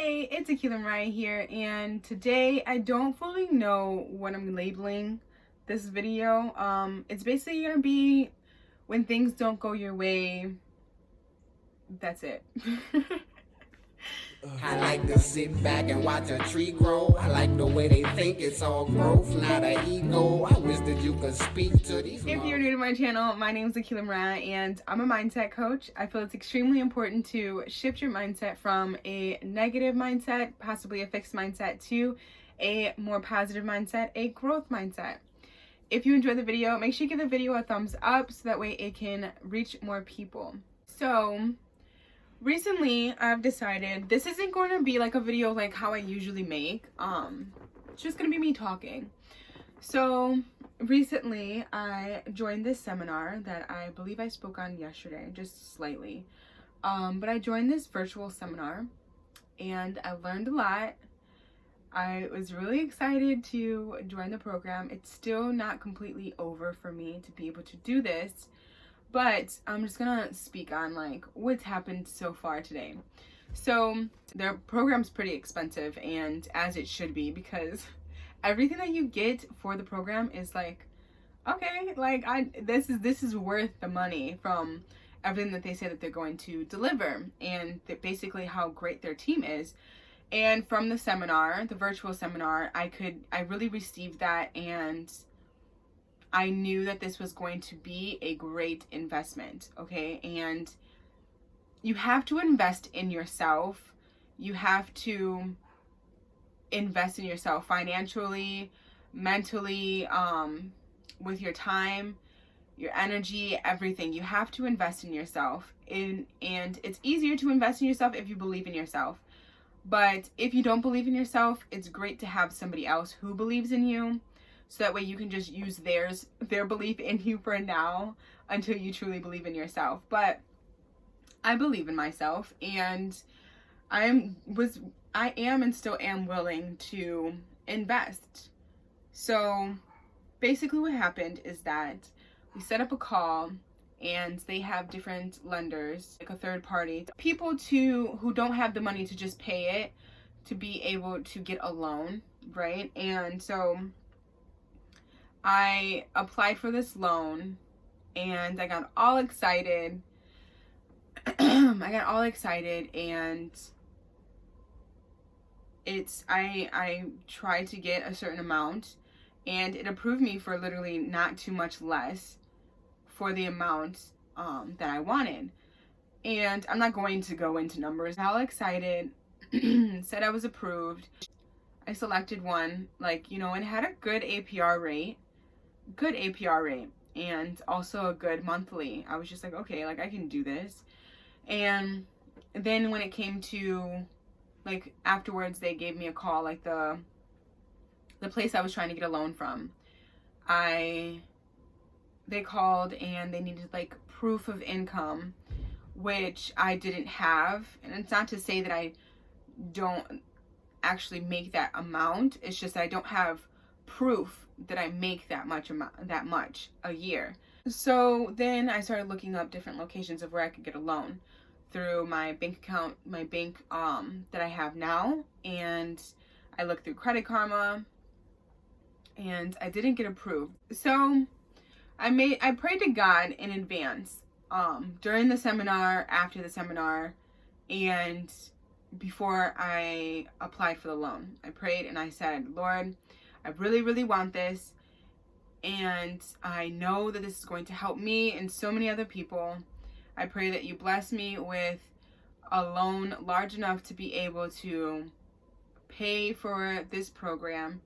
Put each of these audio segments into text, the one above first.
Hey, it's Aquila Mariyah here, and today I don't fully know what I'm labeling this video. It's basically gonna be when things don't go your way. That's it. I like to sit back and watch a tree grow. I like the way they think it's all growth, not an ego. I wish that you could speak to these. If you're new to my channel, my name is Aquila Mariyah, and I'm a mindset coach. I feel it's extremely important to shift your mindset from a negative mindset, possibly a fixed mindset, to a more positive mindset, a growth mindset. If you enjoyed the video, make sure you give the video a thumbs up so that way it can reach more people. So recently I've decided this isn't going to be like a video like how I usually make. It's just going to be me talking. So recently I joined this seminar that I believe I spoke on yesterday, just slightly. But I joined this virtual seminar and I learned a lot. I was really excited to join the program. It's still not completely over for me to be able to do this, but I'm just gonna speak on like what's happened so far today. So their program's pretty expensive, and as it should be, because everything that you get for the program is like, okay, like this is worth the money from everything that they say that they're going to deliver, and basically how great their team is. And from the seminar, the virtual seminar, I really received that, and I knew that this was going to be a great investment, okay? And you have to invest in yourself. You have to invest in yourself financially, mentally, with your time, your energy, everything. You have to invest in yourself. And it's easier to invest in yourself if you believe in yourself. But if you don't believe in yourself, it's great to have somebody else who believes in you. So that way you can just use their belief in you for now until you truly believe in yourself. But I believe in myself, and I am and still am willing to invest. So basically what happened is that we set up a call, and they have different lenders, like a third party, people who don't have the money to just pay it, to be able to get a loan, right? And so I applied for this loan, and I got all excited. And I tried to get a certain amount, and it approved me for literally not too much less for the amount that I wanted. And I'm not going to go into numbers. All excited, said I was approved. I selected one, like, and it had a good APR rate, and also a good monthly. I was just like, okay, like I can do this. And then when it came to, like, afterwards, they gave me a call, like the place I was trying to get a loan from. They called and they needed like proof of income, which I didn't have. And it's not to say that I don't actually make that amount. It's just that I don't have proof that I make that much a year. So then I started looking up different locations of where I could get a loan through my bank account, that I have now. And I looked through Credit Karma, and I didn't get approved. So I prayed to God in advance, during the seminar, after the seminar, and before I applied for the loan. I prayed and I said, Lord, I really, really want this, and I know that this is going to help me and so many other people. I pray that you bless me with a loan large enough to be able to pay for this program.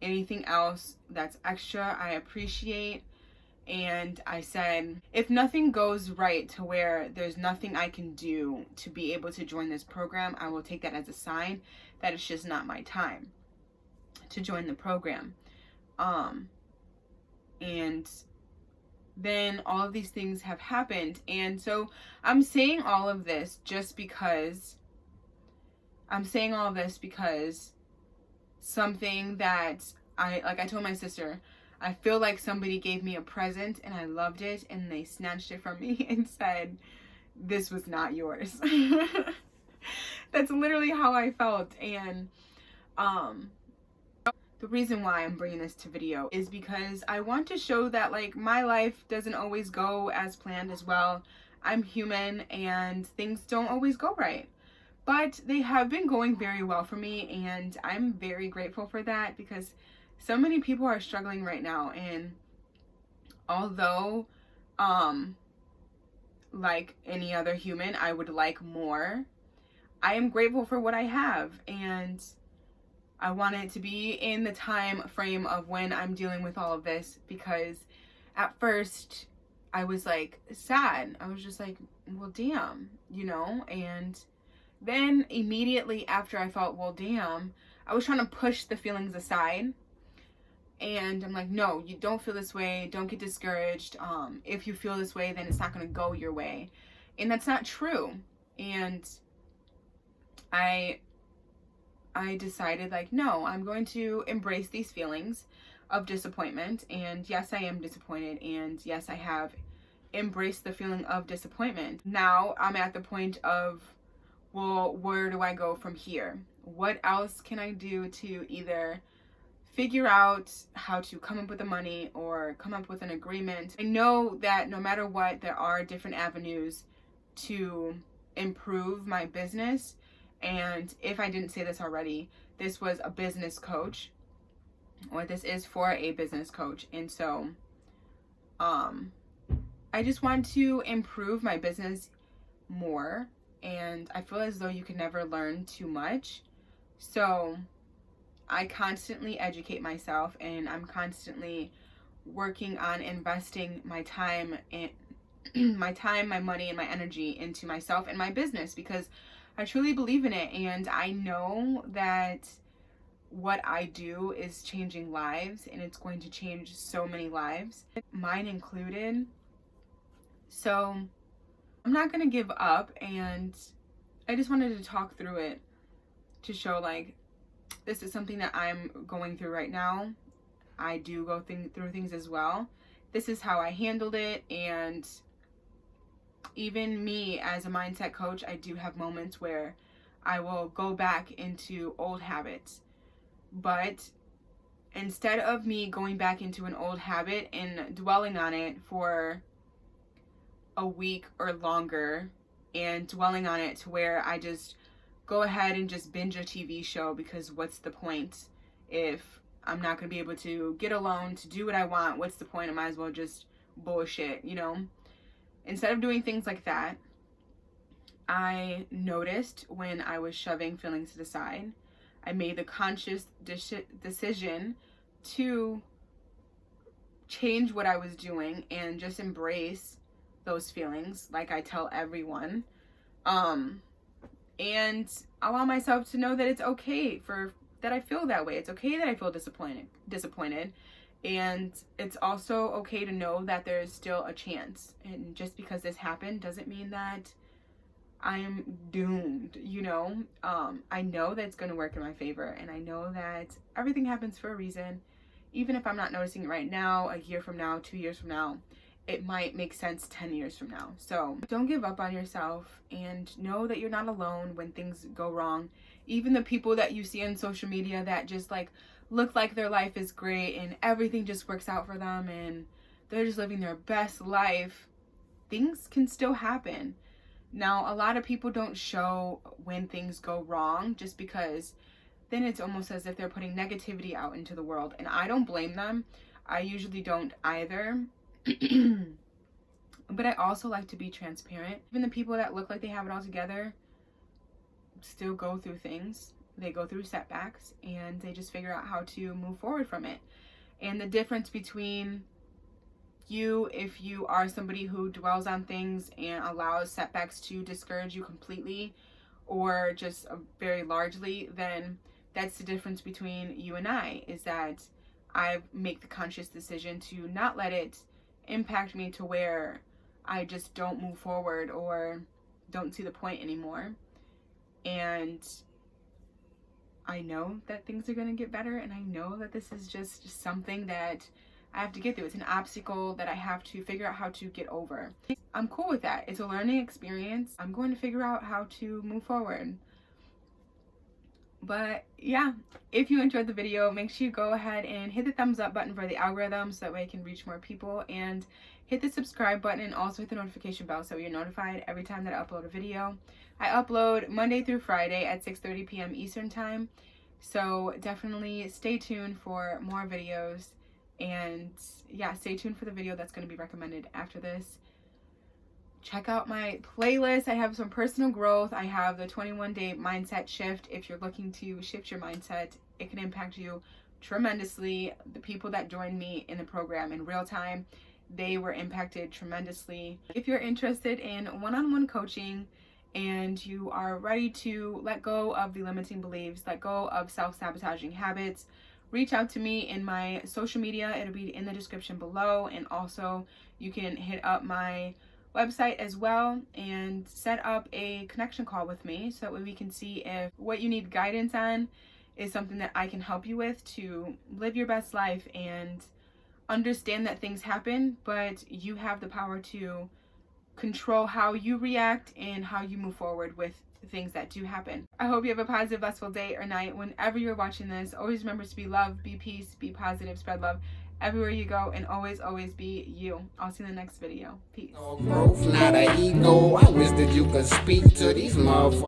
Anything else that's extra, I appreciate. And I said, if nothing goes right to where there's nothing I can do to be able to join this program, I will take that as a sign that it's just not my time to join the program. And then all of these things have happened. And so I'm saying all of this because something that I told my sister, I feel like somebody gave me a present and I loved it, and they snatched it from me and said, this was not yours. That's literally how I felt. And the reason why I'm bringing this to video is because I want to show that like my life doesn't always go as planned as well. I'm human and things don't always go right. But they have been going very well for me, and I'm very grateful for that because so many people are struggling right now. And although like any other human, I would like more, I am grateful for what I have, and I want it to be in the time frame of when I'm dealing with all of this, because at first I was like sad. I was just like, well, damn, you know? And then immediately after I felt, well, damn, I was trying to push the feelings aside. And I'm like, no, you don't feel this way. Don't get discouraged. If you feel this way, then it's not going to go your way. And that's not true. And I decided like, no, I'm going to embrace these feelings of disappointment. And yes, I am disappointed. And yes, I have embraced the feeling of disappointment. Now I'm at the point of, well, where do I go from here? What else can I do to either figure out how to come up with the money or come up with an agreement? I know that no matter what, there are different avenues to improve my business. And if I didn't say this already, this was a business coach, or this is for a business coach. And so I just want to improve my business more. And I feel as though you can never learn too much. So I constantly educate myself, and I'm constantly working on investing my time and my money and my energy into myself and my business, because I truly believe in it. And I know that what I do is changing lives, and it's going to change so many lives, mine included. So I'm not going to give up, and I just wanted to talk through it to show like this is something that I'm going through right now. I do go through things as well. This is how I handled it. And even me as a mindset coach, I do have moments where I will go back into old habits. But instead of me going back into an old habit and dwelling on it for a week or longer, and dwelling on it to where I just go ahead and just binge a TV show, because what's the point if I'm not going to be able to get a loan to do what I want? What's the point? I might as well just bullshit, you know? Instead of doing things like that, I noticed when I was shoving feelings to the side, I made the conscious decision to change what I was doing and just embrace those feelings like I tell everyone. And allow myself to know that it's okay that I feel that way. It's okay that I feel disappointed. And it's also okay to know that there's still a chance. And just because this happened doesn't mean that I am doomed, you know? I know that it's going to work in my favor. And I know that everything happens for a reason. Even if I'm not noticing it right now, a year from now, 2 years from now, it might make sense 10 years from now. So don't give up on yourself, and know that you're not alone when things go wrong. Even the people that you see on social media that just like look like their life is great and everything just works out for them and they're just living their best life, things can still happen. Now, a lot of people don't show when things go wrong, just because then it's almost as if they're putting negativity out into the world. And I don't blame them. I usually don't either. But I also like to be transparent. Even the people that look like they have it all together still go through things. They go through setbacks, and they just figure out how to move forward from it. And the difference between you, if you are somebody who dwells on things and allows setbacks to discourage you completely or just very largely, then that's the difference between you and I, is that I make the conscious decision to not let it impact me to where I just don't move forward or don't see the point anymore. And I know that things are going to get better, and I know that this is just something that I have to get through. It's an obstacle that I have to figure out how to get over. I'm cool with that. It's a learning experience. I'm going to figure out how to move forward. But yeah, if you enjoyed the video, make sure you go ahead and hit the thumbs up button for the algorithm so that way I can reach more people, and hit the subscribe button and also hit the notification bell so you're notified every time that I upload a video. I upload Monday through Friday at 6:30 p.m. Eastern time, so definitely stay tuned for more videos. And yeah, stay tuned for the video that's going to be recommended after this. Check out my playlist. I have some personal growth. I have the 21-day mindset shift. If you're looking to shift your mindset, it can impact you tremendously. The people that joined me in the program in real time, they were impacted tremendously. If you're interested in one-on-one coaching and you are ready to let go of the limiting beliefs, let go of self-sabotaging habits, reach out to me in my social media. It'll be in the description below, and also you can hit up my website as well and set up a connection call with me so that way we can see if what you need guidance on is something that I can help you with to live your best life and understand that things happen, but you have the power to control how you react and how you move forward with things that do happen. I hope you have a positive, blissful day or night. Whenever you're watching this, always remember to be love, be peace, be positive, spread love everywhere you go, and always be you. I'll see you in the next video. Peace. Growth, not an ego. I wish that you could speak to these motherfuckers.